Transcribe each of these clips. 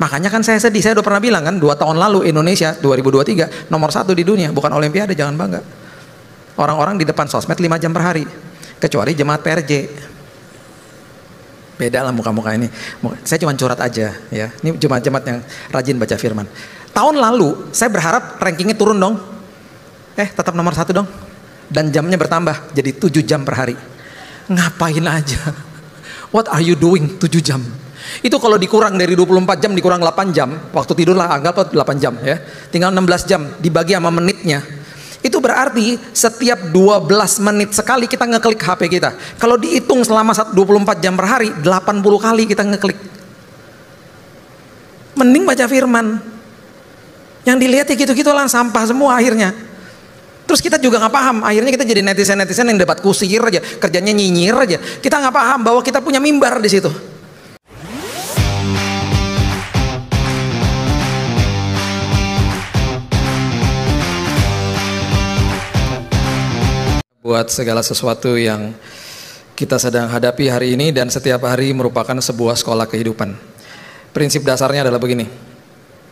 Makanya kan saya sedih, saya udah pernah bilang kan 2 tahun lalu Indonesia 2023 nomor 1 di dunia, bukan Olimpiade, jangan bangga. Orang-orang di depan sosmed 5 jam per hari, kecuali jemaat PRJ. Beda lah muka-muka ini. Saya cuma curhat aja ya. Ini jemaat-jemaat yang rajin baca firman. Tahun lalu saya berharap rankingnya turun dong. Tetap nomor 1 dong. Dan jamnya bertambah jadi 7 jam per hari. Ngapain aja? What are you doing 7 jam? Itu kalau dikurang dari 24 jam dikurang 8 jam. Waktu tidur lah anggap 8 jam ya. Tinggal 16 jam dibagi sama menitnya. Itu berarti setiap 12 menit sekali kita ngeklik HP kita. Kalau dihitung selama 24 jam per hari, 80 kali kita ngeklik. Mending baca firman. Yang dilihat ya gitu-gitulah, sampah semua akhirnya. Terus kita juga nggak paham, akhirnya kita jadi netizen yang debat kusir aja, kerjanya nyinyir aja. Kita nggak paham bahwa kita punya mimbar di situ. Buat segala sesuatu yang kita sedang hadapi hari ini dan setiap hari merupakan sebuah sekolah kehidupan. Prinsip dasarnya adalah begini.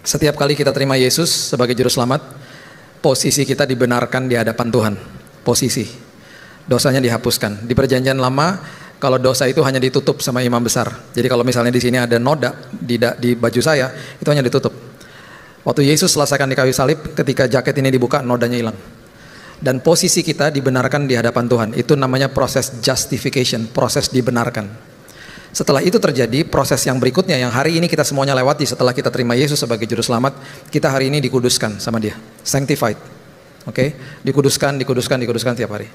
Setiap kali kita terima Yesus sebagai juru selamat, posisi kita dibenarkan di hadapan Tuhan. Posisi. Dosanya dihapuskan. Di perjanjian lama, kalau dosa itu hanya ditutup sama imam besar. Jadi kalau misalnya di sini ada noda di baju saya, itu hanya ditutup. Waktu Yesus selesaikan di kayu salib, ketika jaket ini dibuka, nodanya hilang. Dan posisi kita dibenarkan di hadapan Tuhan. Itu namanya proses justification, proses dibenarkan. Setelah itu terjadi proses yang berikutnya yang hari ini kita semuanya lewati setelah kita terima Yesus sebagai juru selamat. Kita hari ini dikuduskan sama Dia, sanctified. Oke, dikuduskan tiap hari.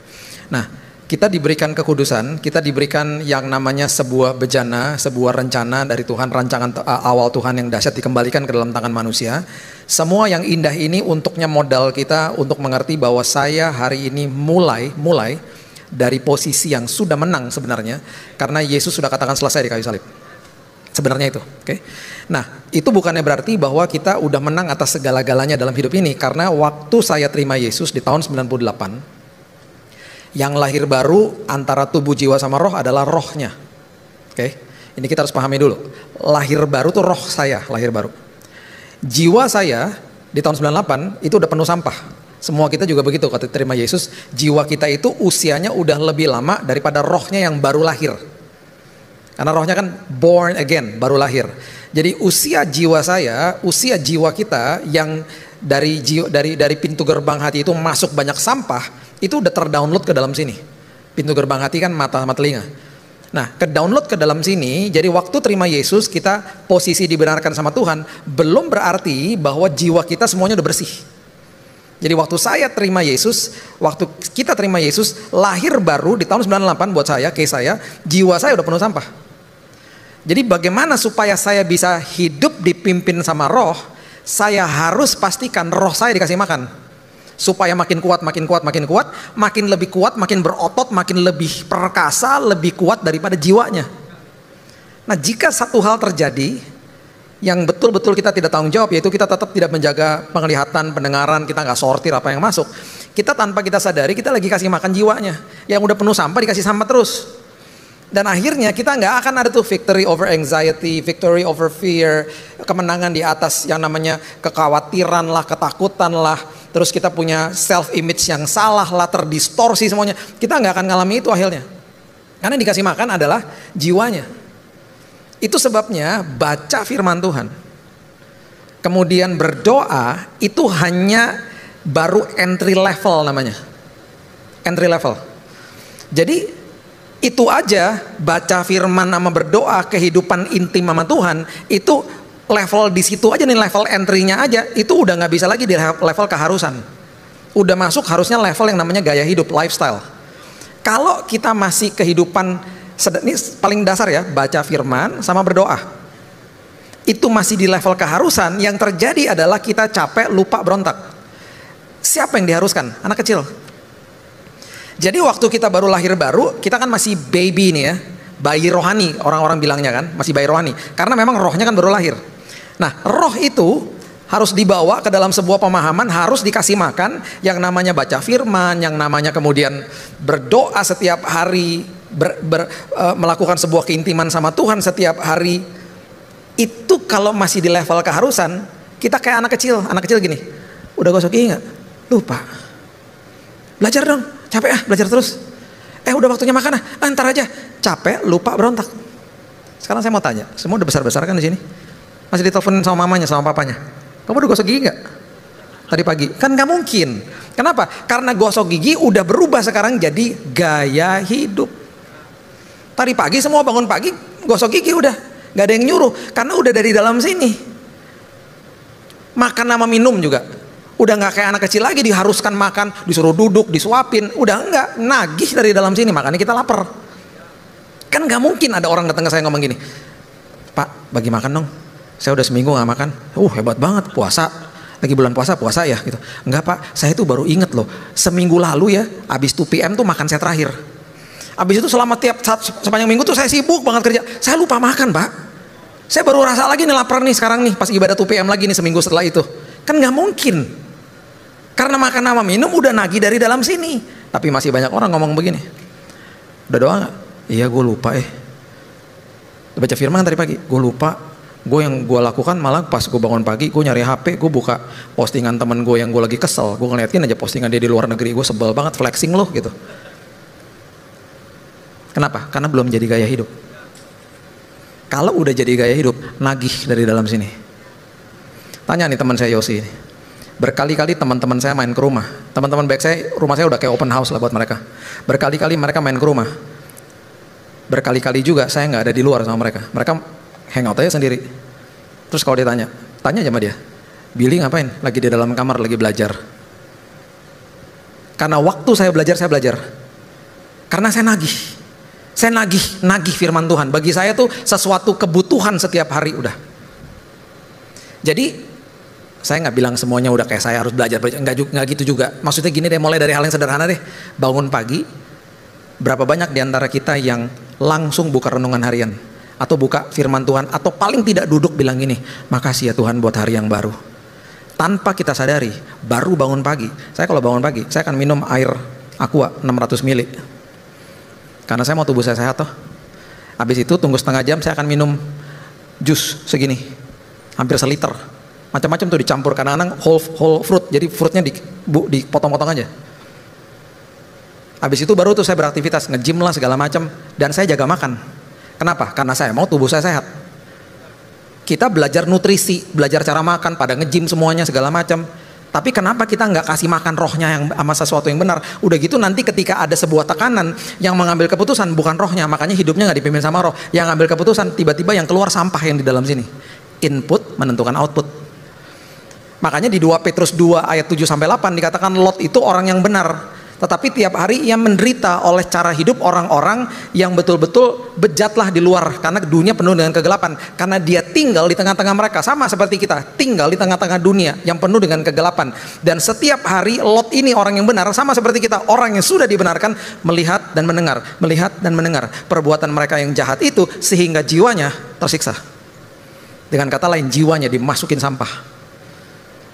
Nah, kita diberikan kekudusan, kita diberikan yang namanya sebuah bejana, sebuah rencana dari Tuhan, rancangan awal Tuhan yang dahsyat dikembalikan ke dalam tangan manusia. Semua yang indah ini untuknya modal kita untuk mengerti bahwa saya hari ini mulai dari posisi yang sudah menang sebenarnya, karena Yesus sudah katakan selesai di kayu salib. Sebenarnya itu, oke. Nah, itu bukannya berarti bahwa kita udah menang atas segala-galanya dalam hidup ini, karena waktu saya terima Yesus di tahun 98, yang lahir baru antara tubuh, jiwa sama roh adalah rohnya. Oke. Ini kita harus pahami dulu. Lahir baru tuh roh saya lahir baru. Jiwa saya di tahun 98 itu udah penuh sampah. Semua kita juga begitu ketika terima Yesus. Jiwa kita itu usianya udah lebih lama daripada rohnya yang baru lahir. Karena rohnya kan born again, baru lahir. Jadi usia jiwa saya, usia jiwa kita yang dari pintu gerbang hati itu masuk banyak sampah, itu udah terdownload ke dalam sini. Pintu gerbang hati kan mata sama telinga. Nah, ke-download ke dalam sini, jadi waktu terima Yesus kita posisi dibenarkan sama Tuhan, belum berarti bahwa jiwa kita semuanya udah bersih. Jadi waktu saya terima Yesus, waktu kita terima Yesus, lahir baru di tahun 98 buat saya, case saya, jiwa saya udah penuh sampah. Jadi bagaimana supaya saya bisa hidup dipimpin sama roh, saya harus pastikan roh saya dikasih makan. Supaya makin kuat, makin lebih kuat, makin berotot, makin lebih perkasa, lebih kuat daripada jiwanya. Nah, jika satu hal terjadi yang betul-betul kita tidak tanggung jawab, yaitu kita tetap tidak menjaga penglihatan, pendengaran, kita nggak sortir apa yang masuk, kita tanpa kita sadari kita lagi kasih makan jiwanya. Yang udah penuh sampah dikasih sampah terus. Dan akhirnya kita nggak akan ada tuh victory over anxiety, victory over fear, kemenangan di atas yang namanya kekhawatiran lah, ketakutan lah. Terus kita punya self image yang salah lah, terdistorsi semuanya. Kita nggak akan ngalami itu akhirnya. Karena yang dikasih makan adalah jiwanya. Itu sebabnya baca firman Tuhan, kemudian berdoa itu hanya baru entry level namanya. Entry level. Jadi itu aja, baca firman sama berdoa, kehidupan intim sama Tuhan, itu level di situ aja nih, level entry-nya aja, itu udah nggak bisa lagi di level keharusan. Udah masuk harusnya level yang namanya gaya hidup, lifestyle. Kalau kita masih kehidupan, ini paling dasar ya, baca firman sama berdoa, itu masih di level keharusan, yang terjadi adalah kita capek, lupa, berontak. Siapa yang diharuskan? Anak kecil. Jadi waktu kita baru lahir baru, kita kan masih baby nih ya, bayi rohani, orang-orang bilangnya kan, masih bayi rohani, karena memang rohnya kan baru lahir. Nah, roh itu harus dibawa ke dalam sebuah pemahaman, harus dikasih makan yang namanya baca firman, yang namanya kemudian berdoa setiap hari, melakukan sebuah keintiman sama Tuhan setiap hari. Itu kalau masih di level keharusan, kita kayak anak kecil gini, udah gosok gigi nggak? Lupa. Belajar dong, capek belajar terus. Udah waktunya makan ntar aja. Capek, lupa, berontak. Sekarang saya mau tanya, semua udah besar-besar kan di sini? Masih diteleponin sama mamanya, sama papanya. Kamu udah gosok gigi nggak? Tadi pagi, kan nggak mungkin. Kenapa? Karena gosok gigi udah berubah sekarang jadi gaya hidup. Tadi pagi semua bangun pagi gosok gigi udah, nggak ada yang nyuruh karena udah dari dalam sini. Makan sama minum juga, udah nggak kayak anak kecil lagi diharuskan makan, disuruh duduk, disuapin, udah nggak, nagih dari dalam sini, makanya kita lapar. Kan nggak mungkin ada orang datang ke saya ngomong gini, Pak bagi makan dong, saya udah seminggu nggak makan. Hebat banget, puasa. Lagi bulan puasa ya gitu. Enggak Pak, saya tuh baru inget loh, seminggu lalu ya abis 2 PM tuh makan saya terakhir. Abis itu selama sepanjang minggu tuh saya sibuk banget kerja, saya lupa makan Pak. Saya baru rasa lagi nih lapar nih sekarang nih pas ibadah 2 PM lagi nih seminggu setelah itu. Kan nggak mungkin, karena makan sama minum udah nagih dari dalam sini. Tapi masih banyak orang ngomong begini, udah doa nggak? Iya gue lupa baca firman tadi pagi, gue lupa. Yang gue lakukan malah pas gue bangun pagi, gue nyari HP, gue buka postingan temen gue yang gue lagi kesel, gue ngeliatin aja postingan dia di luar negeri, gue sebel banget, flexing loh gitu. Kenapa? Karena belum jadi gaya hidup. Kalau udah jadi gaya hidup, nagih dari dalam sini. Tanya nih teman saya Yosi ini, berkali-kali teman-teman saya main ke rumah, teman-teman baik saya, rumah saya udah kayak open house lah buat mereka. Berkali-kali mereka main ke rumah, berkali-kali juga saya nggak ada di luar sama mereka. Mereka hangout aja sendiri. Terus kalau dia tanya aja sama dia, Billy ngapain? Lagi di dalam kamar, lagi belajar. Karena waktu saya belajar. Karena saya nagih firman Tuhan. Bagi saya tuh sesuatu kebutuhan setiap hari udah. Jadi saya nggak bilang semuanya udah kayak saya harus belajar. Nggak gitu juga. Maksudnya gini deh, mulai dari hal yang sederhana deh. Bangun pagi, berapa banyak diantara kita yang langsung buka renungan harian? Atau buka firman Tuhan, atau paling tidak duduk bilang gini, makasih ya Tuhan buat hari yang baru. Tanpa kita sadari, baru bangun pagi. Saya kalau bangun pagi, saya akan minum air aqua 600 ml. Karena saya mau tubuh saya sehat toh. Habis itu tunggu setengah jam, saya akan minum jus segini, hampir seliter. Macam-macam tuh dicampur, kadang-kadang whole fruit, jadi fruitnya dipotong-potong aja. Habis itu baru tuh saya beraktivitas, nge-gym lah segala macam, dan saya jaga makan. Kenapa? Karena saya mau tubuh saya sehat. Kita belajar nutrisi, belajar cara makan, pada nge-gym semuanya segala macam. Tapi kenapa kita nggak kasih makan rohnya yang sama sesuatu yang benar? Udah gitu nanti ketika ada sebuah tekanan, yang mengambil keputusan bukan rohnya, makanya hidupnya nggak dipimpin sama roh. Yang ngambil keputusan tiba-tiba yang keluar sampah yang di dalam sini. Input menentukan output. Makanya di 2 Petrus 2 ayat 7-8 dikatakan Lot itu orang yang benar. Tetapi tiap hari ia menderita oleh cara hidup orang-orang yang betul-betul bejatlah di luar, karena dunia penuh dengan kegelapan. Karena dia tinggal di tengah-tengah mereka, sama seperti kita tinggal di tengah-tengah dunia yang penuh dengan kegelapan. Dan setiap hari Lot ini orang yang benar, sama seperti kita, orang yang sudah dibenarkan, melihat dan mendengar perbuatan mereka yang jahat itu, sehingga jiwanya tersiksa. Dengan kata lain, jiwanya dimasukin sampah.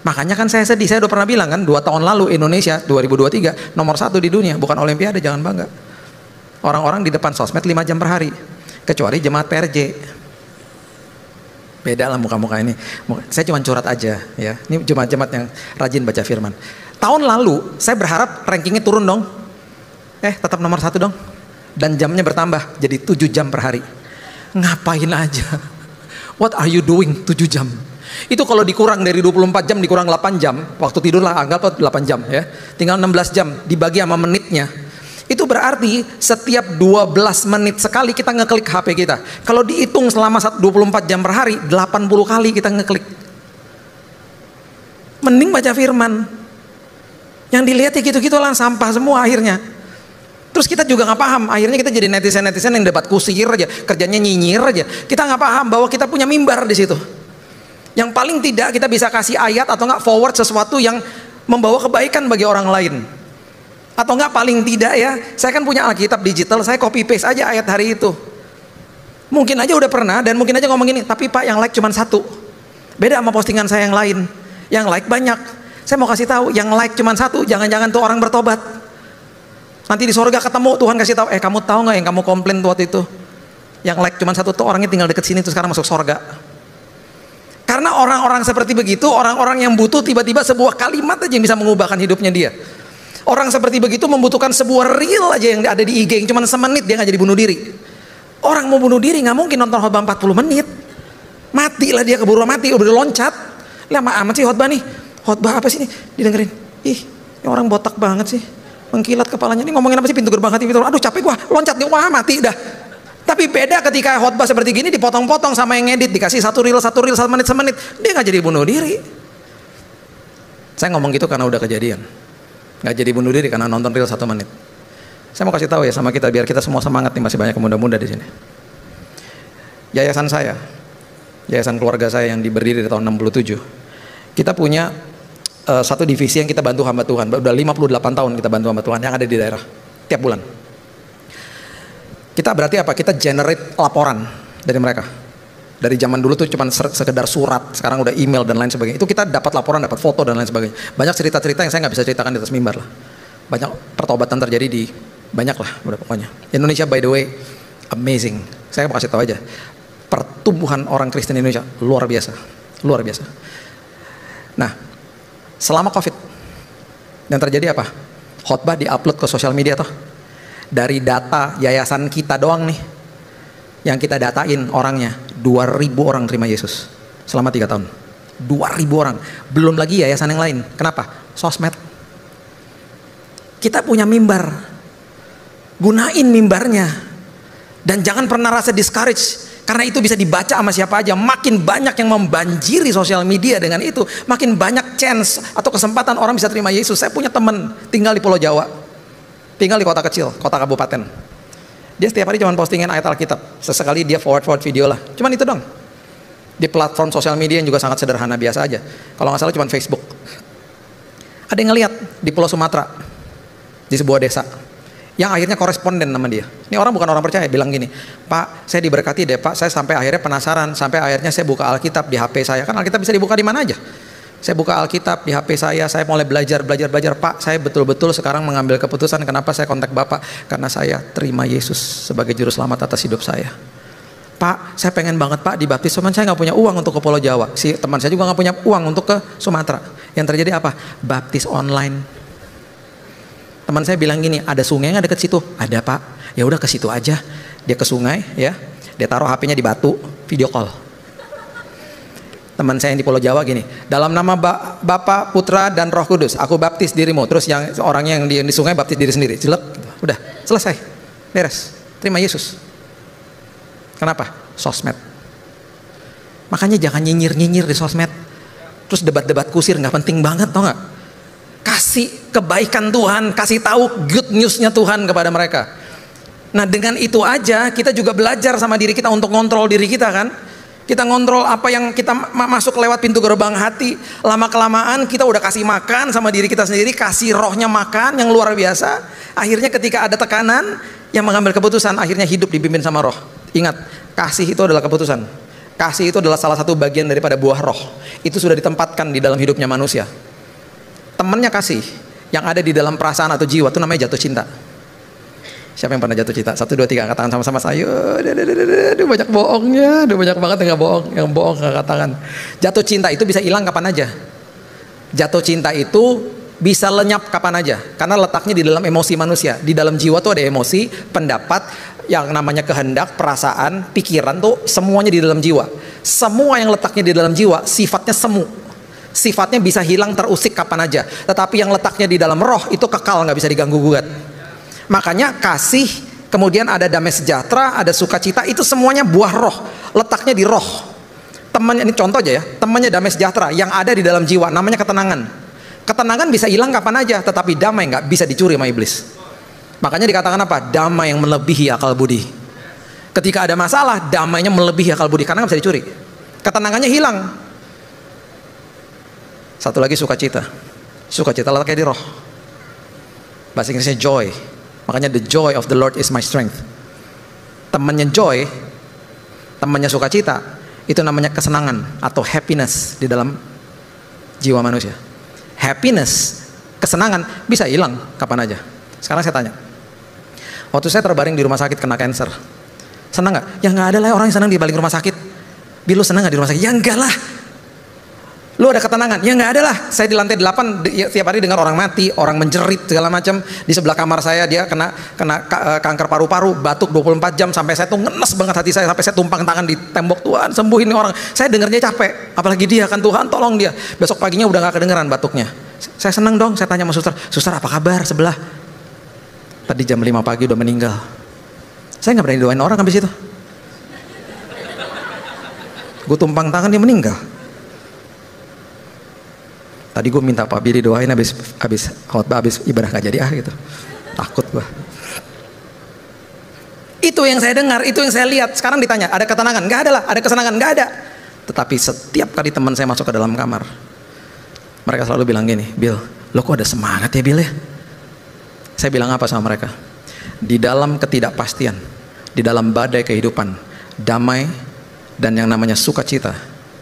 Makanya kan saya sedih, saya udah pernah bilang kan 2 tahun lalu Indonesia 2023 nomor 1 di dunia, bukan olimpiade, jangan bangga. Orang-orang di depan sosmed 5 jam per hari, kecuali jemaat PRJ. Beda lah muka-muka ini. Saya cuma curhat aja ya. Ini jemaat-jemaat yang rajin baca firman. Tahun lalu saya berharap rankingnya turun dong. Tetap nomor 1 dong. Dan jamnya bertambah jadi 7 jam per hari. Ngapain aja? What are you doing 7 jam? Itu kalau dikurang dari 24 jam dikurang 8 jam, waktu tidur lah anggap 8 jam ya, tinggal 16 jam dibagi sama menitnya, itu berarti setiap 12 menit sekali kita ngeklik HP kita. Kalau dihitung selama 24 jam per hari, 80 kali kita ngeklik. Mending baca firman. Yang dilihat ya gitu-gitu lah, sampah semua akhirnya. Terus kita juga nggak paham, akhirnya kita jadi netizen yang debat kusir aja, kerjanya nyinyir aja. Kita nggak paham bahwa kita punya mimbar di situ. Yang paling tidak kita bisa kasih ayat atau nggak forward sesuatu yang membawa kebaikan bagi orang lain. Atau nggak paling tidak ya, saya kan punya Alkitab digital, saya copy paste aja ayat hari itu. Mungkin aja udah pernah dan mungkin aja ngomong gini, tapi Pak yang like cuma 1. Beda sama postingan saya yang lain, yang like banyak. Saya mau kasih tahu, yang like cuma 1, jangan-jangan tuh orang bertobat. Nanti di sorga ketemu, Tuhan kasih tahu, kamu tahu nggak yang kamu komplain waktu itu? Yang like cuma 1 tuh orangnya tinggal deket sini tuh sekarang masuk sorga. Karena orang-orang seperti begitu, orang-orang yang butuh tiba-tiba sebuah kalimat aja yang bisa mengubahkan hidupnya dia. Orang seperti begitu membutuhkan sebuah reel aja yang ada di IG yang cuma semenit dia nggak jadi bunuh diri. Orang mau bunuh diri nggak mungkin nonton khotbah 40 menit. Matilah dia, keburu mati, udah loncat. Lama amat sih khotbah nih. Khotbah apa sih nih? Didengerin. Ih, ini orang botak banget sih. Mengkilat kepalanya, ini ngomongin apa sih, pintu gerbang hati, pintu. Aduh capek gua, loncat nih, wah mati dah. Tapi beda ketika khotbah seperti gini dipotong-potong sama yang ngedit, dikasih satu reel, 1 menit, dia nggak jadi bunuh diri. Saya ngomong gitu karena udah kejadian. Nggak jadi bunuh diri karena nonton reel 1 menit. Saya mau kasih tahu ya sama kita biar kita semua semangat nih, masih banyak muda-muda di sini. Yayasan saya, yayasan keluarga saya yang berdiri di tahun 67, kita punya satu divisi yang kita bantu hamba Tuhan. Udah 58 tahun kita bantu hamba Tuhan yang ada di daerah tiap bulan. Kita berarti apa? Kita generate laporan dari mereka. Dari zaman dulu tuh cuma sekedar surat, sekarang udah email dan lain sebagainya. Itu kita dapat laporan, dapat foto dan lain sebagainya. Banyak cerita-cerita yang saya nggak bisa ceritakan di atas mimbar lah. Banyak pertobatan terjadi di banyak lah, udah pokoknya. Indonesia by the way amazing. Saya mau kasih tahu aja, pertumbuhan orang Kristen Indonesia luar biasa, luar biasa. Nah, selama COVID yang terjadi apa? Khotbah diupload ke sosial media toh. Dari data yayasan kita doang nih, yang kita datain orangnya 2.000 orang terima Yesus selama 3 tahun. 2.000 orang, belum lagi yayasan yang lain. Kenapa? Sosmed. Kita punya mimbar, gunain mimbarnya, dan jangan pernah rasa discourage. Karena itu bisa dibaca sama siapa aja. Makin banyak yang membanjiri sosial media dengan itu, makin banyak chance atau kesempatan orang bisa terima Yesus. Saya punya teman tinggal di Pulau Jawa, tinggal di kota kecil, kota kabupaten. Dia setiap hari cuma postingin ayat Alkitab. Sesekali dia forward video lah. Cuman itu dong. Di platform sosial media yang juga sangat sederhana biasa aja. Kalau nggak salah cuma Facebook. Ada yang ngeliat di Pulau Sumatera, di sebuah desa, yang akhirnya koresponden sama dia. Ini orang bukan orang percaya, bilang gini, Pak, saya diberkati deh Pak, saya sampai akhirnya penasaran, sampai akhirnya saya buka Alkitab di HP saya. Kan Alkitab bisa dibuka di mana aja. Saya buka Alkitab di HP saya mulai belajar. Pak, saya betul-betul sekarang mengambil keputusan. Kenapa saya kontak Bapak? Karena saya terima Yesus sebagai juru selamat atas hidup saya. Pak, saya pengen banget Pak dibaptis, cuman saya nggak punya uang untuk ke Pulau Jawa. Si teman saya juga nggak punya uang untuk ke Sumatera. Yang terjadi apa? Baptis online. Teman saya bilang gini, ada sungai nggak deket situ? Ada Pak. Ya udah ke situ aja. Dia ke sungai, ya. Dia taruh HP-nya di batu, video call. Teman saya yang di Pulau Jawa gini, dalam nama Bapa, Putra dan Roh Kudus, aku baptis dirimu. Terus yang orangnya yang di sungai baptis diri sendiri. Jelek, udah selesai, beres, terima Yesus. Kenapa? Sosmed. Makanya jangan nyinyir di sosmed. Terus debat-debat kusir nggak penting banget, tau nggak? Kasih kebaikan Tuhan, kasih tahu good newsnya Tuhan kepada mereka. Nah dengan itu aja kita juga belajar sama diri kita untuk ngontrol diri kita kan. Kita ngontrol apa yang kita masuk lewat pintu gerbang hati. Lama-kelamaan kita udah kasih makan sama diri kita sendiri, kasih rohnya makan yang luar biasa. Akhirnya ketika ada tekanan, yang mengambil keputusan akhirnya hidup dipimpin sama roh. Ingat, kasih itu adalah keputusan. Kasih itu adalah salah satu bagian daripada buah roh. Itu sudah ditempatkan di dalam hidupnya manusia. Temannya kasih, yang ada di dalam perasaan atau jiwa itu namanya jatuh cinta. Siapa yang pernah jatuh cinta? 1, 2, 3 angkat tangan sama-sama saya. Aduh banyak bohongnya, aduh banyak banget yang nggak bohong, yang bohong angkat tangan. Jatuh cinta itu bisa hilang kapan aja. Jatuh cinta itu bisa lenyap kapan aja, karena letaknya di dalam emosi manusia. Di dalam jiwa tuh ada emosi, pendapat, yang namanya kehendak, perasaan, pikiran tuh semuanya di dalam jiwa. Semua yang letaknya di dalam jiwa sifatnya semu. Sifatnya bisa hilang terusik kapan aja. Tetapi yang letaknya di dalam roh itu kekal, nggak bisa diganggu gugat. Makanya kasih, kemudian ada damai sejahtera, ada sukacita, itu semuanya buah roh, letaknya di roh. Temannya, ini contoh aja ya, temannya damai sejahtera yang ada di dalam jiwa, namanya ketenangan. Ketenangan bisa hilang kapan aja, tetapi damai nggak bisa dicuri sama iblis. Makanya dikatakan apa? Damai yang melebihi akal budi. Ketika ada masalah, damainya melebihi akal budi, karena nggak bisa dicuri. Ketenangannya hilang. Satu lagi sukacita. Sukacita letaknya di roh. Bahasa Inggrisnya joy. Makanya the joy of the Lord is my strength. Temannya joy, temannya sukacita, itu namanya kesenangan atau happiness di dalam jiwa manusia. Happiness, kesenangan bisa hilang kapan aja. Sekarang saya tanya, waktu saya terbaring di rumah sakit kena cancer, senang nggak? Ya nggak ada lah orang yang senang di balik rumah sakit. Bilu senang nggak di rumah sakit? Ya enggak lah. Lu ada ketenangan? Ya nggak ada lah. Saya di lantai 8 tiap hari dengar orang mati, orang menjerit segala macam. Di sebelah kamar saya dia kena kanker paru-paru, batuk 24 jam sampai saya tuh ngenes banget hati saya, sampai saya tumpang tangan di tembok, Tuhan sembuhin nih orang. Saya dengarnya capek, apalagi dia kan, Tuhan tolong dia. Besok paginya udah nggak kedengeran batuknya. Saya seneng dong, saya tanya sama suster, suster apa kabar sebelah? Tadi jam 5 pagi udah meninggal. Saya nggak berani doain orang habis itu. Gue tumpang tangan dia meninggal. Tadi gue minta Pak Billy doain habis khotbah, habis ibadah gak jadi gitu. Takut gue. Itu yang saya dengar, itu yang saya lihat. Sekarang ditanya, ada ketenangan? Gak ada lah. Ada kesenangan? Gak ada. Tetapi setiap kali teman saya masuk ke dalam kamar, mereka selalu bilang gini, Bill, lo kok ada semangat ya Bill ya? Saya bilang apa sama mereka? Di dalam ketidakpastian, di dalam badai kehidupan, damai dan yang namanya sukacita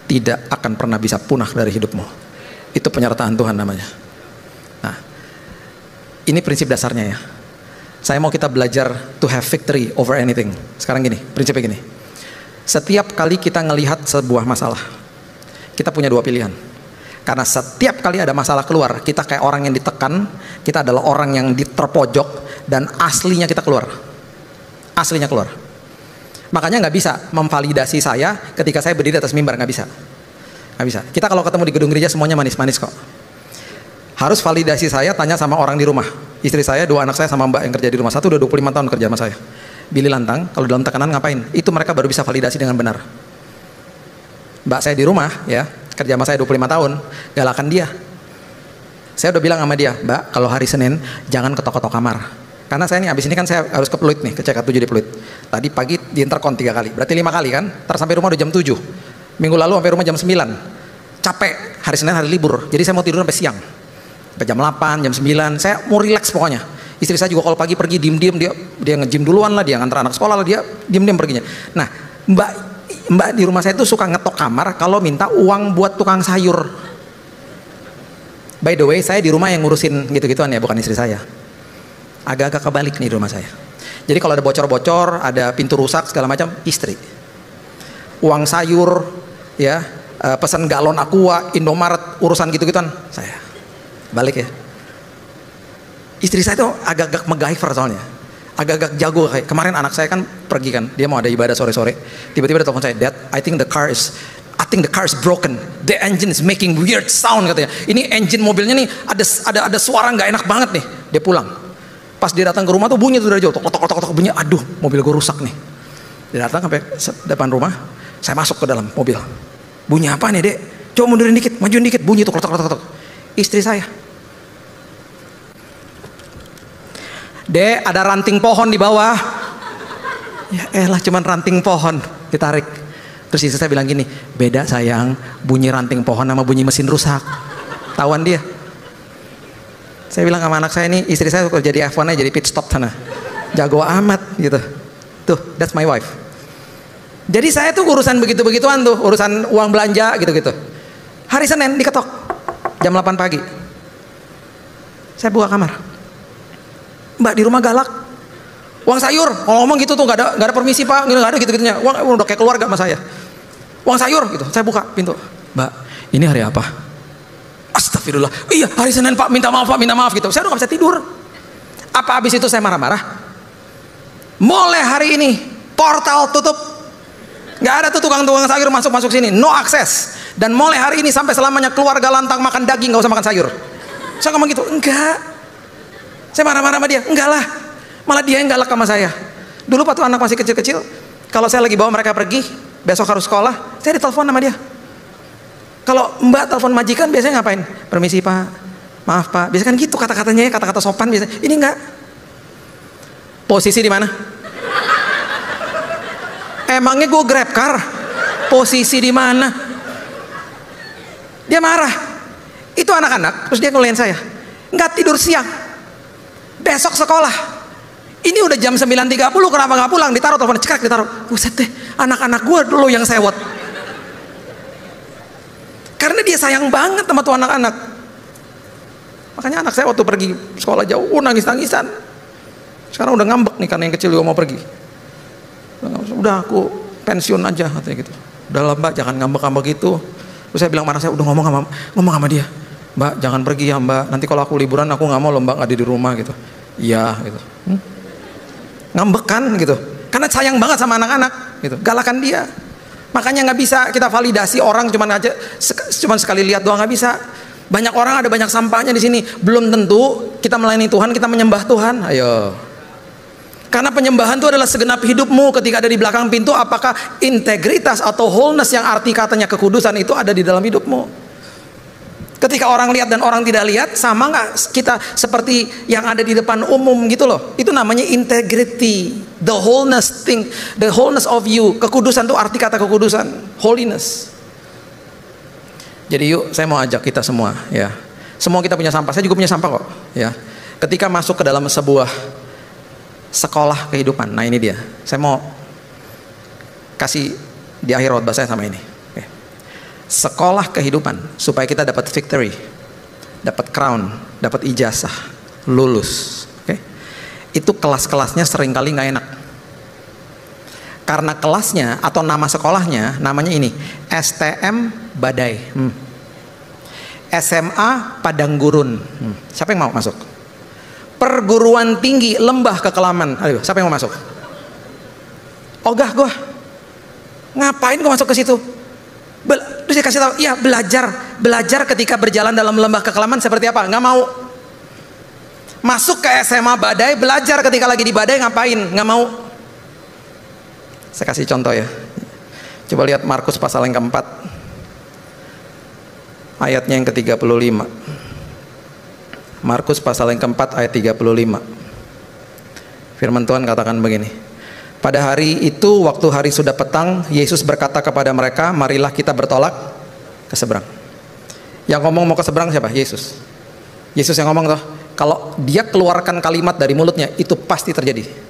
tidak akan pernah bisa punah dari hidupmu. Itu penyertaan Tuhan namanya. Nah, ini prinsip dasarnya ya. Saya mau kita belajar to have victory over anything. Sekarang gini, prinsipnya gini. Setiap kali kita ngelihat sebuah masalah, kita punya dua pilihan. Karena setiap kali ada masalah keluar, kita kayak orang yang ditekan, kita adalah orang yang terpojok, dan aslinya kita keluar. Aslinya keluar. Makanya nggak bisa memvalidasi saya ketika saya berdiri atas mimbar, nggak bisa. Nggak bisa. Kita kalau ketemu di gedung gereja semuanya manis-manis kok. Harus validasi saya tanya sama orang di rumah. Istri saya, 2 anak saya sama mbak yang kerja di rumah. Satu udah 25 tahun kerja sama saya. Billy Lantang, kalau dalam tekanan ngapain? Itu mereka baru bisa validasi dengan benar. Mbak saya di rumah ya, kerja sama saya 25 tahun, galakan dia. Saya udah bilang sama dia, Mbak, kalau hari Senin jangan ketok-ketok kamar. Karena saya nih abis ini kan saya harus ke Pluit nih, ke CK7 di Pluit. Tadi pagi di intercom 3 kali, berarti 5 kali kan? Ntar sampai rumah udah jam 7. Minggu lalu sampai rumah jam 9. Capek, hari Senin hari libur. Jadi saya mau tidur sampai siang. Sampai jam 8, jam 9. Saya mau relax pokoknya. Istri saya juga kalau pagi pergi diem-diem, dia nge-gym duluan lah, dia ngantar anak sekolah lah, dia diem-diem perginya. Nah, mbak di rumah saya tuh suka ngetok kamar kalau minta uang buat tukang sayur. By the way, saya di rumah yang ngurusin gitu-gituan ya, bukan istri saya. Agak-agak kebalik nih di rumah saya. Jadi kalau ada bocor-bocor, ada pintu rusak segala macam, istri. Uang sayur, ya, pesan galon Aqua, Indomaret, urusan gitu-gituan, saya. Balik ya. Istri saya tuh agak-agak MacGyver soalnya. Agak-agak jago kayak. Kemarin anak saya kan pergi kan, dia mau ada ibadah sore-sore. Tiba-tiba dia telepon saya, Dad, I think the car is broken. The engine is making weird sound katanya. Ini engine mobilnya nih ada suara nggak enak banget nih. Dia pulang. Pas dia datang ke rumah tuh bunyi tuh dari jauh, tok bunyi. Aduh, mobil gue rusak nih. Dia datang sampai depan rumah. Saya masuk ke dalam mobil. Bunyi apa nih, Dek? Coba mundurin dikit, majuin dikit. Bunyi tuh klotok. Istri saya. Dek, ada ranting pohon di bawah. Ya elah, cuman ranting pohon. Ditarik. Terus istri saya bilang gini, beda sayang, bunyi ranting pohon sama bunyi mesin rusak. Tawan dia. Saya bilang sama anak saya nih, istri saya kerja di F1 aja, jadi pit stop sana. Jago amat gitu. Tuh, that's my wife. Jadi saya tuh urusan begitu-begituan tuh, urusan uang belanja gitu-gitu. Hari Senin diketok, jam 8 pagi. Saya buka kamar. Mbak di rumah galak. Uang sayur, kalau ngomong gitu tuh nggak ada permisi Pak, nggak ada gitu-gitunya. Uang udah kayak keluarga sama saya. Uang sayur gitu, saya buka pintu. Mbak, ini hari apa? Astagfirullah. Iya, hari Senin Pak, minta maaf Pak, minta maaf gitu. Saya udah nggak bisa tidur. Apa habis itu saya marah-marah? Mulai hari ini portal tutup. Nggak ada tuh tukang-tukang sayur masuk sini, no akses. Dan mulai hari ini sampai selamanya keluarga Lantang makan daging, nggak usah makan sayur. Saya ngomong gitu, enggak. Saya marah-marah sama dia, enggak lah. Malah dia yang galak sama saya. Dulu waktu anak masih kecil-kecil, kalau saya lagi bawa mereka pergi, besok harus sekolah, saya ditelepon sama dia. Kalau Mbak telepon majikan biasanya ngapain? Permisi Pak, maaf Pak. Biasanya kan gitu kata-katanya ya, kata-kata sopan biasanya. Ini enggak. Posisi di mana? Emangnya gue grab car? Posisi di mana? Dia marah. Itu anak-anak, terus dia ngelain saya. Nggak tidur siang. Besok sekolah. Ini udah jam 9.30, kenapa nggak pulang? Ditaruh telepon, cekrek ditaruh. Buset deh, anak-anak gue dulu yang sewot. Karena dia sayang banget sama tuh anak-anak. Makanya anak saya waktu pergi sekolah jauh, nangis-nangisan. Sekarang udah ngambek nih karena yang kecil juga mau pergi. Udah aku pensiun aja katanya gitu. Udah lah Mbak, jangan ngambek-ngambek gitu. Terus saya bilang mana saya udah ngomong sama dia, Mbak jangan pergi ya Mbak, nanti kalau aku liburan aku nggak mau loh Mbak nggak ada di rumah gitu. Iya gitu. Ngambek kan gitu, karena sayang banget sama anak-anak gitu, galakan dia. Makanya nggak bisa kita validasi orang cuman sekali lihat doang, nggak bisa. Banyak orang ada banyak sampahnya di sini, belum tentu kita melayani Tuhan, kita menyembah Tuhan. Ayo. Karena penyembahan itu adalah segenap hidupmu. Ketika ada di belakang pintu, apakah integritas atau wholeness yang arti katanya kekudusan itu ada di dalam hidupmu? Ketika orang lihat dan orang tidak lihat, sama nggak kita seperti yang ada di depan umum gitu loh? Itu namanya integrity, the wholeness thing, the wholeness of you. Kekudusan itu arti kata kekudusan, holiness. Jadi yuk, saya mau ajak kita semua, ya. Semua kita punya sampah, saya juga punya sampah kok, ya. Ketika masuk ke dalam sebuah sekolah kehidupan, nah ini dia. Saya mau kasih di akhir khotbah saya sama ini. Oke. Sekolah kehidupan supaya kita dapat victory, dapat crown, dapat ijazah, lulus. Oke. Itu kelas-kelasnya seringkali nggak enak. Karena kelasnya atau nama sekolahnya namanya ini STM Badai, SMA Padang Gurun. Siapa yang mau masuk? Perguruan Tinggi Lembah Kekelaman. Ayo, siapa yang mau masuk? Ogah gua. Ngapain gua masuk ke situ? Terus dia kasih tahu, iya belajar ketika berjalan dalam lembah kekelaman seperti apa? Nggak mau. Masuk ke SMA Badai, belajar ketika lagi di Badai ngapain? Nggak mau. Saya kasih contoh ya. Coba lihat Markus pasal yang keempat, ayatnya yang ke-35. Markus pasal yang keempat ayat 35. Firman Tuhan katakan begini. Pada hari itu, waktu hari sudah petang, Yesus berkata kepada mereka, marilah kita bertolak ke seberang. Yang ngomong mau ke seberang siapa? Yesus. Yesus yang ngomong toh. Kalau dia keluarkan kalimat dari mulutnya, itu pasti terjadi.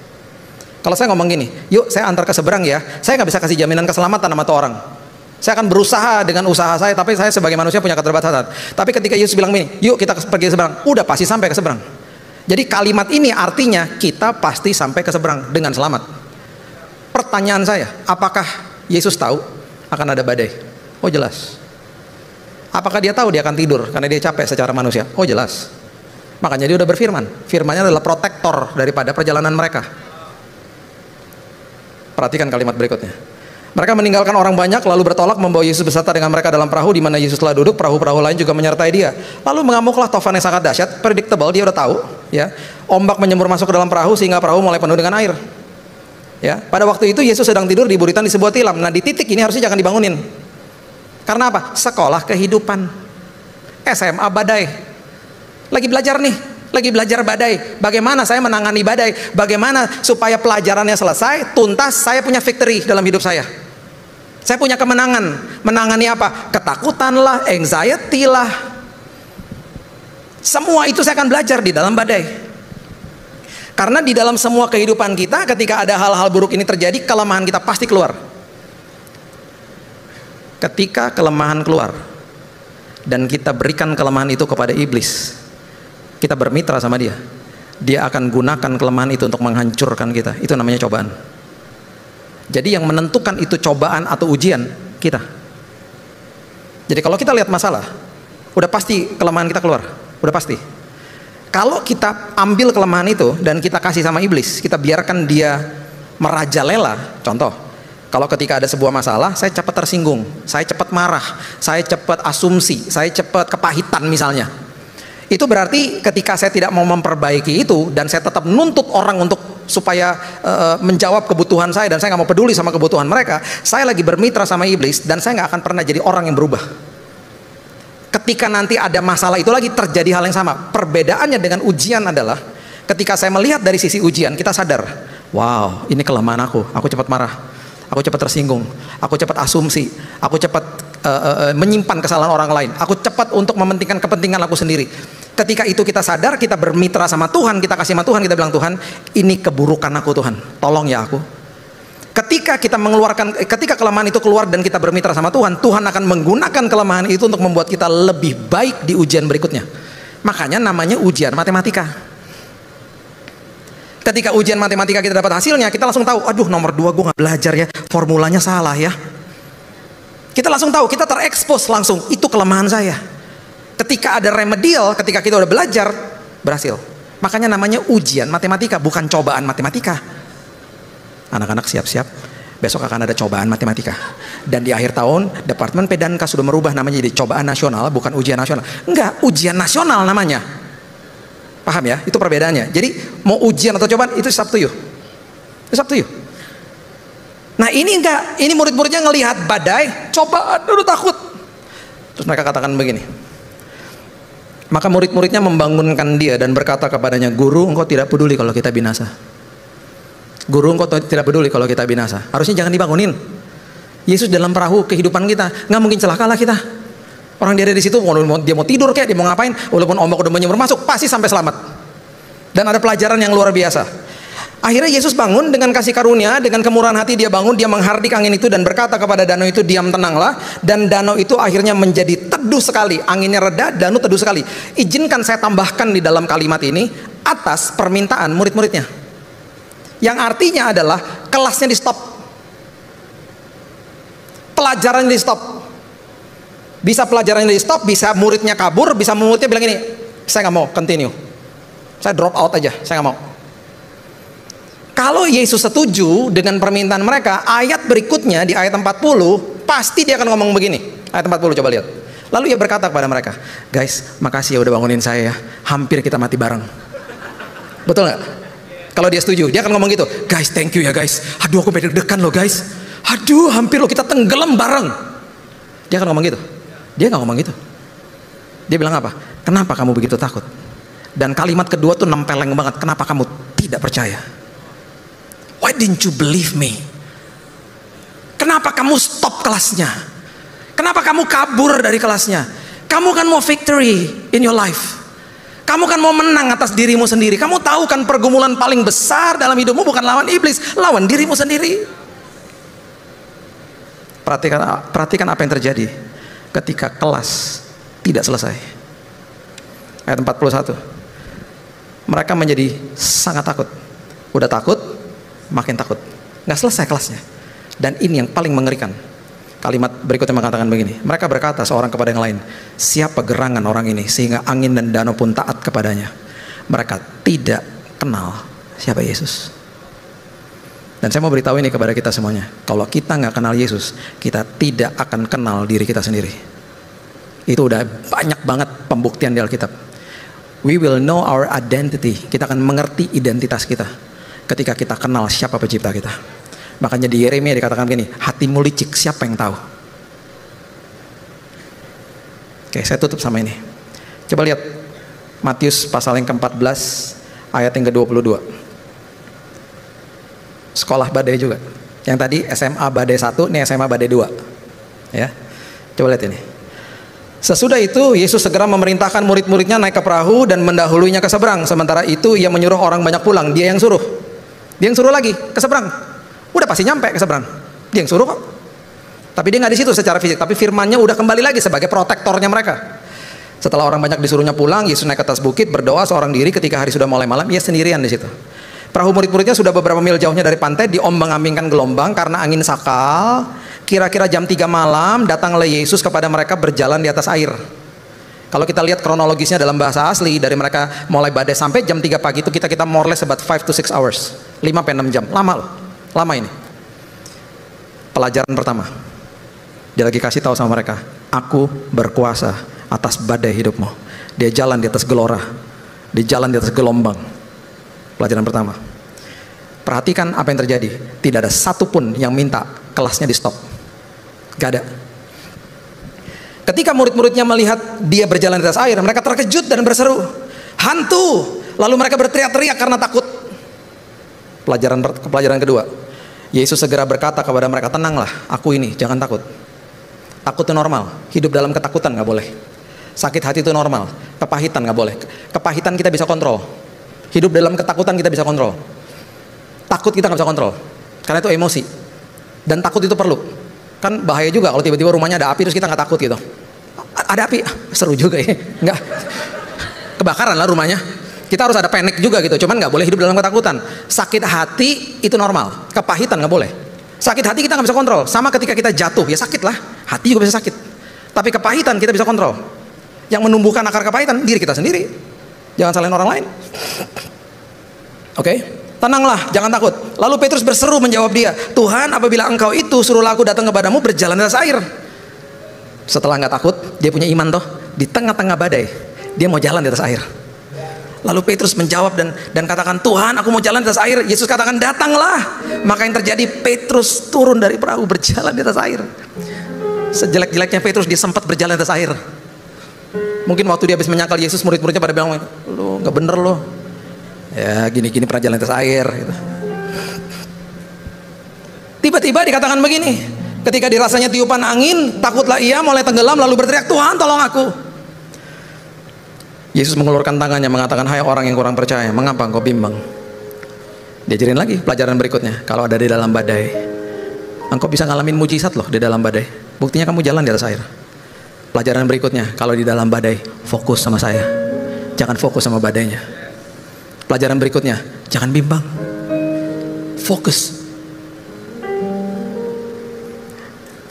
Kalau saya ngomong gini, yuk saya antar ke seberang ya, saya nggak bisa kasih jaminan keselamatan sama tuh orang. Saya akan berusaha dengan usaha saya, tapi saya sebagai manusia punya keterbatasan. Tapi ketika Yesus bilang begini, yuk kita pergi ke seberang, udah pasti sampai ke seberang. Jadi kalimat ini artinya kita pasti sampai ke seberang dengan selamat. Pertanyaan saya, apakah Yesus tahu akan ada badai? Oh jelas. Apakah dia tahu dia akan tidur karena dia capek secara manusia? Oh jelas. Makanya dia udah berfirman. Firmannya adalah protektor daripada perjalanan mereka. Perhatikan kalimat berikutnya. Mereka meninggalkan orang banyak lalu bertolak membawa Yesus beserta dengan mereka dalam perahu di mana Yesus telah duduk. Perahu-perahu lain juga menyertai dia. Lalu mengamuklah tofan yang sangat dahsyat, predictable, dia udah tahu, ya. Ombak menyembur masuk ke dalam perahu sehingga perahu mulai penuh dengan air. Ya, pada waktu itu Yesus sedang tidur di buritan di sebuah tilam. Nah, di titik ini harusnya jangan dibangunin. Karena apa? Sekolah kehidupan. SMA Badai. Lagi belajar nih. Lagi belajar badai, bagaimana saya menangani badai, bagaimana supaya pelajarannya selesai, tuntas, saya punya victory dalam hidup saya. Saya punya kemenangan. Menangani apa? Ketakutan lah, anxiety lah. Semua itu saya akan belajar di dalam badai. Karena di dalam semua kehidupan kita, ketika ada hal-hal buruk ini terjadi, kelemahan kita pasti keluar. Ketika kelemahan keluar, dan kita berikan kelemahan itu kepada iblis, kita bermitra sama dia, dia akan gunakan kelemahan itu untuk menghancurkan kita. Itu namanya cobaan. Jadi yang menentukan itu cobaan atau ujian kita. Jadi kalau kita lihat masalah, udah pasti kelemahan kita keluar, udah pasti. Kalau kita ambil kelemahan itu dan kita kasih sama iblis, kita biarkan dia merajalela. Contoh, kalau ketika ada sebuah masalah, saya cepat tersinggung, saya cepat marah, saya cepat asumsi, saya cepat kepahitan misalnya. Itu berarti ketika saya tidak mau memperbaiki itu dan saya tetap nuntut orang untuk supaya menjawab kebutuhan saya dan saya nggak mau peduli sama kebutuhan mereka, saya lagi bermitra sama iblis dan saya nggak akan pernah jadi orang yang berubah. Ketika nanti ada masalah itu lagi terjadi hal yang sama. Perbedaannya dengan ujian adalah ketika saya melihat dari sisi ujian, kita sadar, wow, ini kelemahan aku cepat marah, aku cepat tersinggung, aku cepat asumsi, aku cepat menyimpan kesalahan orang lain, aku cepat untuk mementingkan kepentingan aku sendiri. Ketika itu kita sadar, kita bermitra sama Tuhan, kita kasih sama Tuhan, kita bilang, Tuhan, ini keburukan aku Tuhan, tolong ya aku. Ketika kita mengeluarkan, ketika kelemahan itu keluar dan kita bermitra sama Tuhan, Tuhan akan menggunakan kelemahan itu untuk membuat kita lebih baik di ujian berikutnya. Makanya namanya ujian matematika. Ketika ujian matematika kita dapat hasilnya, kita langsung tahu, aduh nomor 2 gue gak belajar ya, formulanya salah ya. Kita langsung tahu, kita terekspos langsung, itu kelemahan saya. Ketika ada remedial, ketika kita udah belajar, berhasil. Makanya namanya ujian matematika, bukan cobaan matematika. Anak-anak siap-siap, besok akan ada cobaan matematika. Dan di akhir tahun, Departemen Pedanka sudah merubah namanya jadi cobaan nasional, bukan ujian nasional. Enggak, ujian nasional namanya. Paham ya? Itu perbedaannya. Jadi mau ujian atau cobaan, itu up to you. It's up to you. Nah ini enggak, ini murid-muridnya ngelihat badai, cobaan, udah takut. Terus mereka katakan begini. Maka murid-muridnya membangunkan dia dan berkata kepadanya, Guru, engkau tidak peduli kalau kita binasa. Guru, engkau tidak peduli kalau kita binasa. Harusnya jangan dibangunin. Yesus dalam perahu kehidupan kita, nggak mungkin celakalah kita. Orang dia ada di situ, dia mau tidur kayak, dia mau ngapain, walaupun ombak udah menyemur masuk, pasti sampai selamat. Dan ada pelajaran yang luar biasa. Akhirnya Yesus bangun dengan kasih karunia, dengan kemurahan hati dia bangun, dia menghardik angin itu dan berkata kepada danau itu, diam tenanglah. Dan danau itu akhirnya menjadi teduh sekali, anginnya reda, danau teduh sekali. Izinkan saya tambahkan di dalam kalimat ini, atas permintaan murid-muridnya. Yang artinya adalah kelasnya di stop, pelajarannya di stop. Bisa pelajarannya di stop, bisa muridnya kabur, bisa muridnya bilang ini, saya nggak mau continue, saya drop out aja, saya nggak mau. Kalau Yesus setuju dengan permintaan mereka, ayat berikutnya di ayat 40 pasti dia akan ngomong begini. Ayat 40 coba lihat. Lalu ia berkata kepada mereka, guys, makasih ya udah bangunin saya ya, hampir kita mati bareng. Betul nggak? Kalau dia setuju, dia akan ngomong gitu, guys, thank you ya guys, aduh aku deg-degan loh guys, aduh hampir lo kita tenggelam bareng. Dia akan ngomong gitu. Dia nggak ngomong gitu. Dia bilang apa? Kenapa kamu begitu takut? Dan kalimat kedua tuh nempeleng banget. Kenapa kamu tidak percaya? Why didn't you believe me? Kenapa kamu stop kelasnya? Kenapa kamu kabur dari kelasnya? Kamu kan mau victory in your life. Kamu kan mau menang atas dirimu sendiri. Kamu tahu kan pergumulan paling besar dalam hidupmu bukan lawan iblis, lawan dirimu sendiri. Perhatikan apa yang terjadi ketika kelas tidak selesai. Ayat 41. Mereka menjadi sangat takut. Udah takut, makin takut. Nggak selesai kelasnya. Dan ini yang paling mengerikan. Kalimat berikutnya mengatakan begini. Mereka berkata seorang kepada yang lain, siapa gerangan orang ini sehingga angin dan danau pun taat kepadanya. Mereka tidak kenal siapa Yesus. Dan saya mau beritahu ini kepada kita semuanya. Kalau kita nggak kenal Yesus, kita tidak akan kenal diri kita sendiri. Itu udah banyak banget pembuktian di Alkitab. We will know our identity. Kita akan mengerti identitas kita ketika kita kenal siapa pencipta kita. Makanya di Yeremia dikatakan begini, hatimu licik, siapa yang tahu? Oke, saya tutup sama ini. Coba lihat Matius pasal yang ke-14 ayat yang ke-22. Sekolah badai juga. Yang tadi SMA badai 1, ini SMA badai 2. Ya. Coba lihat ini. Sesudah itu Yesus segera memerintahkan murid-muridnya naik ke perahu dan mendahuluinya ke seberang. Sementara itu ia menyuruh orang banyak pulang. Dia yang suruh. Dia yang suruh lagi ke seberang. Udah pasti nyampe ke seberang. Dia yang suruh kok. Tapi dia nggak di situ secara fisik. Tapi firman-Nya udah kembali lagi sebagai protektornya mereka. Setelah orang banyak disuruhnya pulang, Yesus naik ke atas bukit berdoa seorang diri. Ketika hari sudah mulai malam, ia sendirian di situ. Perahu murid-muridnya sudah beberapa mil jauhnya dari pantai, diombang-ambingkan gelombang karena angin sakal. Kira-kira jam 3 malam datanglah Yesus kepada mereka berjalan di atas air. Kalau kita lihat kronologisnya dalam bahasa asli, dari mereka mulai badai sampai jam 3 pagi itu kita more or less about 5 to 6 hours. 5-6 jam. Lama loh. Lama ini. Pelajaran pertama. Dia lagi kasih tahu sama mereka, aku berkuasa atas badai hidupmu. Dia jalan di atas gelora. Dia jalan di atas gelombang. Pelajaran pertama. Perhatikan apa yang terjadi. Tidak ada satupun yang minta kelasnya di stop. Gak ada. Ketika murid-muridnya melihat dia berjalan di atas air, mereka terkejut dan berseru, hantu. Lalu mereka berteriak-teriak karena takut. Pelajaran kedua. Yesus segera berkata kepada mereka, tenanglah, aku ini, jangan takut. Takut itu normal. Hidup dalam ketakutan gak boleh. Sakit hati itu normal. Kepahitan gak boleh. Kepahitan kita bisa kontrol. Hidup dalam ketakutan kita bisa kontrol. Takut kita gak bisa kontrol. Karena itu emosi. Dan takut itu perlu. Kan bahaya juga kalau tiba-tiba rumahnya ada api terus kita gak takut gitu. Ada api, seru juga ya. Enggak. Kebakaran lah rumahnya. Kita harus ada panik juga gitu. Cuman gak boleh hidup dalam ketakutan. Sakit hati itu normal. Kepahitan gak boleh. Sakit hati kita gak bisa kontrol. Sama ketika kita jatuh, ya sakit lah. Hati juga bisa sakit. Tapi kepahitan kita bisa kontrol. Yang menumbuhkan akar kepahitan diri kita sendiri. Jangan salahin orang lain. Oke? Tenanglah, jangan takut. Lalu Petrus berseru menjawab dia, Tuhan, apabila engkau itu, suruhlah aku datang kepadamu berjalan di atas air. Setelah nggak takut, dia punya iman toh. Di tengah-tengah badai, dia mau jalan di atas air. Lalu Petrus menjawab dan katakan, Tuhan, aku mau jalan di atas air. Yesus katakan, datanglah. Maka yang terjadi, Petrus turun dari perahu berjalan di atas air. Sejelek-jeleknya Petrus, dia sempat berjalan di atas air. Mungkin waktu dia habis menyangkal Yesus, murid-muridnya pada bilang, lu nggak bener lo. Ya gini-gini pernah jalan di atas air gitu. Tiba-tiba dikatakan begini, ketika dirasanya tiupan angin, takutlah ia, mulai tenggelam, lalu berteriak, Tuhan tolong aku. Yesus mengulurkan tangannya mengatakan, hai orang yang kurang percaya, mengapa engkau bimbang? Diajarin lagi pelajaran berikutnya, kalau ada di dalam badai, engkau bisa ngalamin mujizat loh di dalam badai. Buktinya kamu jalan di atas air. Pelajaran berikutnya, kalau di dalam badai, fokus sama saya, jangan fokus sama badainya. Pelajaran berikutnya, jangan bimbang, fokus.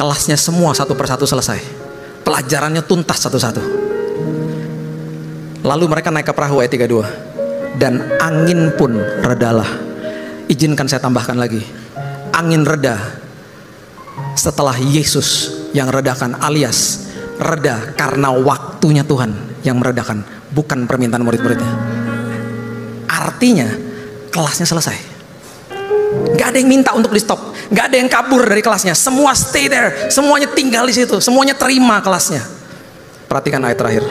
Kelasnya semua satu persatu selesai, pelajarannya tuntas satu-satu. Lalu mereka naik ke perahu ayat 32, dan angin pun redalah. Izinkan saya tambahkan lagi, angin reda setelah Yesus yang redakan, alias reda karena waktunya Tuhan yang meredakan, bukan permintaan murid-muridnya. Artinya kelasnya selesai. Gak ada yang minta untuk di stop, gak ada yang kabur dari kelasnya, semua stay there, semuanya tinggal di situ, semuanya terima kelasnya. Perhatikan ayat terakhir.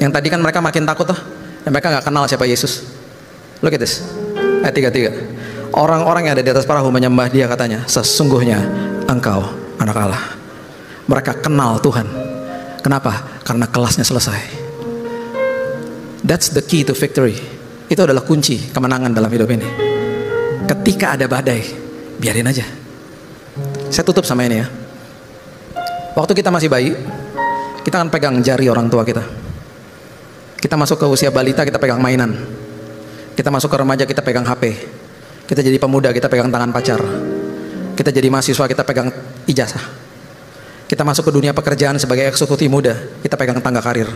Yang tadi kan mereka makin takut tuh, dan mereka gak kenal siapa Yesus. Look at this, ayat 33. Orang-orang yang ada di atas perahu menyembah dia, katanya, sesungguhnya engkau anak Allah. Mereka kenal Tuhan. Kenapa? Karena kelasnya selesai. That's the key to victory. Itu adalah kunci kemenangan dalam hidup ini. Ketika ada badai, biarin aja. Saya tutup sama ini ya. Waktu kita masih bayi, kita akan pegang jari orang tua kita. Kita masuk ke usia balita, kita pegang mainan. Kita masuk ke remaja, kita pegang HP. Kita jadi pemuda, kita pegang tangan pacar. Kita jadi mahasiswa, kita pegang ijazah. Kita masuk ke dunia pekerjaan sebagai eksekutif muda, kita pegang tangga karir.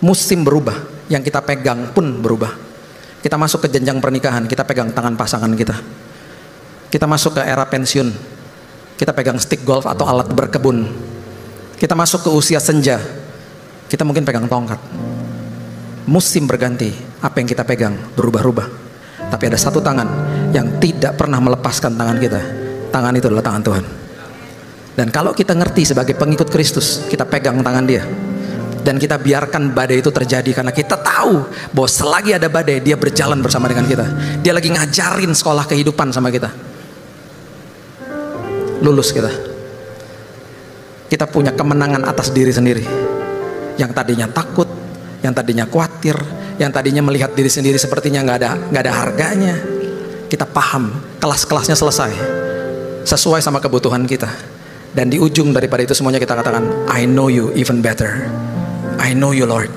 Musim berubah, yang kita pegang pun berubah. Kita masuk ke jenjang pernikahan, kita pegang tangan pasangan kita. Kita masuk ke era pensiun, kita pegang stick golf atau alat berkebun. Kita masuk ke usia senja, kita mungkin pegang tongkat. Musim berganti, apa yang kita pegang berubah-ubah. Tapi ada satu tangan yang tidak pernah melepaskan tangan kita. Tangan itu adalah tangan Tuhan. Dan kalau kita ngerti sebagai pengikut Kristus, kita pegang tangan dia. Dan kita biarkan badai itu terjadi, karena kita tahu bahwa selagi ada badai, dia berjalan bersama dengan kita. Dia lagi ngajarin sekolah kehidupan sama kita. Lulus kita. Kita punya kemenangan atas diri sendiri. Yang tadinya takut, yang tadinya khawatir, yang tadinya melihat diri sendiri sepertinya nggak ada harganya. Kita paham, kelas-kelasnya selesai, sesuai sama kebutuhan kita. Dan di ujung daripada itu semuanya kita katakan, I know you even better. I know you Lord.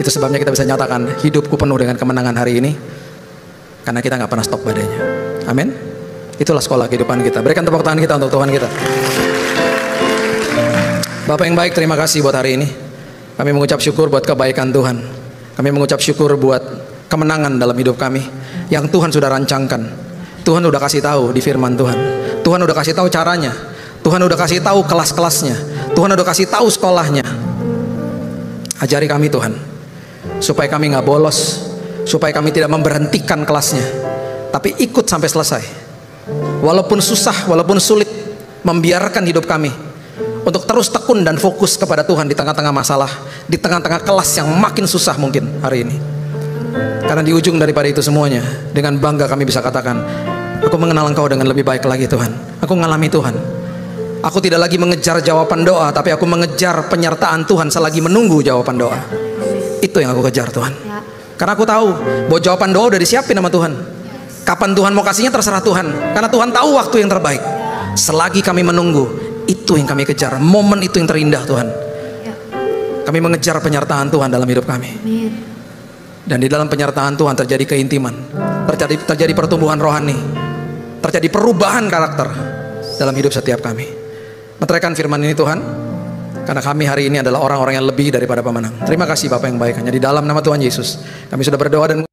Itu sebabnya kita bisa nyatakan, hidupku penuh dengan kemenangan hari ini, karena kita nggak pernah stop badainya. Amin. Itulah sekolah kehidupan kita. Berikan tepuk tangan kita untuk Tuhan kita. Bapak yang baik, terima kasih buat hari ini. Kami mengucap syukur buat kebaikan Tuhan. Kami mengucap syukur buat kemenangan dalam hidup kami yang Tuhan sudah rancangkan. Tuhan udah kasih tahu di firman Tuhan. Tuhan udah kasih tahu caranya. Tuhan udah kasih tahu kelas-kelasnya. Tuhan udah kasih tahu sekolahnya. Ajari kami Tuhan, supaya kami nggak bolos, supaya kami tidak memberhentikan kelasnya, tapi ikut sampai selesai. Walaupun susah, walaupun sulit, membiarkan hidup kami untuk terus tekun dan fokus kepada Tuhan di tengah-tengah masalah, di tengah-tengah kelas yang makin susah mungkin hari ini. Karena di ujung daripada itu semuanya, dengan bangga kami bisa katakan, aku mengenal Engkau dengan lebih baik lagi Tuhan. Aku mengalami Tuhan. Aku tidak lagi mengejar jawaban doa, tapi aku mengejar penyertaan Tuhan selagi menunggu jawaban doa. Itu yang aku kejar Tuhan. Karena aku tahu bahwa jawaban doa udah disiapin sama Tuhan. Kapan Tuhan mau kasihnya terserah Tuhan. Karena Tuhan tahu waktu yang terbaik. Selagi kami menunggu, itu yang kami kejar. Momen itu yang terindah Tuhan. Kami mengejar penyertaan Tuhan dalam hidup kami. Dan di dalam penyertaan Tuhan terjadi keintiman, terjadi pertumbuhan rohani, terjadi perubahan karakter dalam hidup setiap kami. Meteraikan firman ini Tuhan, karena kami hari ini adalah orang-orang yang lebih daripada pemenang. Terima kasih Bapak yang baik, hanya di dalam nama Tuhan Yesus kami sudah berdoa dan